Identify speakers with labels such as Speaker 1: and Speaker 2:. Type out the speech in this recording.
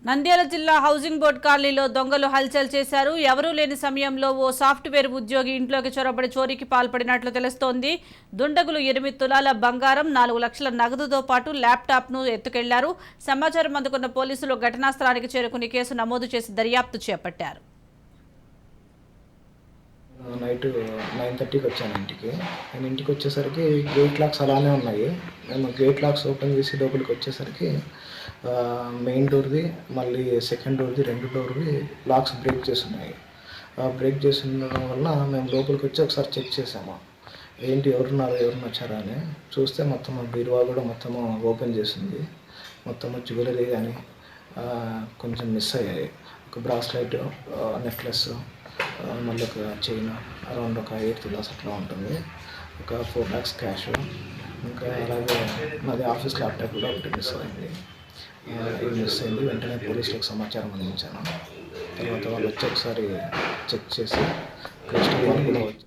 Speaker 1: నంద్యాల జిల్లా housing board కాలనీలో దొంగలు హల్చల్ చేశారు. ఎవరూ లేని సమయంలో ఓ సాఫ్ట్వేర్ ఉద్యోగి ఇంట్లోకి చొరబడి చోరీకి పాల్పడినట్లు తెలుస్తోంది. దుండగులు 8 తులాల బంగారం, 4 లక్షల నగదుతో పాటు ల్యాప్టాప్ను ఎత్తుకెళ్లారు. సమాచారం అందుకున్న పోలీసులు ఘటనా స్థలానికి చేరుకుని కేసు నమోదు చేసి దర్యాప్తు చేపట్టారు.
Speaker 2: నైట్ 9:30కి వచ్చాను ఇంటికి. నేను ఇంటికి వచ్చేసరికి గేట్ లాక్స్ అలానే ఉన్నాయి. మేము గేట్ లాక్స్ ఓపెన్ చేసి లోపలికి వచ్చేసరికి మెయిన్ డోర్ది, మళ్ళీ సెకండ్ డోర్ది, 2 డోర్వి లాక్స్ బ్రేక్ చేసి ఉన్నాయి. బ్రేక్ చేసి ఉండడం వల్ల మేము లోపలికి వచ్చి ఒకసారి చెక్ చేసాము. ఏంటి ఎవరు వచ్చారా అని చూస్తే మొత్తం బీరువా కూడా మొత్తము ఓపెన్ చేసింది. మొత్తము జ్యువెలరీ కానీ కొంచెం మిస్ అయ్యాయి. ఒక బ్రాస్లైట్, నెక్లెస్, మళ్ళీ ఒక చైన్ అరౌండ్ ఒక 8 తులాస్ అట్లా ఉంటుంది. ఒక 4 lakhs క్యాష్, ఇంకా అలాగే మాది ఆఫీస్ ల్యాప్టాప్ కూడా ఒకటి మిస్ అయింది. వెంటనే పోలీసులకు సమాచారం అందించాను. తర్వాత వాళ్ళు వచ్చి ఒకసారి చెక్ చేసి నెక్స్ట్ వాళ్ళు కూడా వచ్చి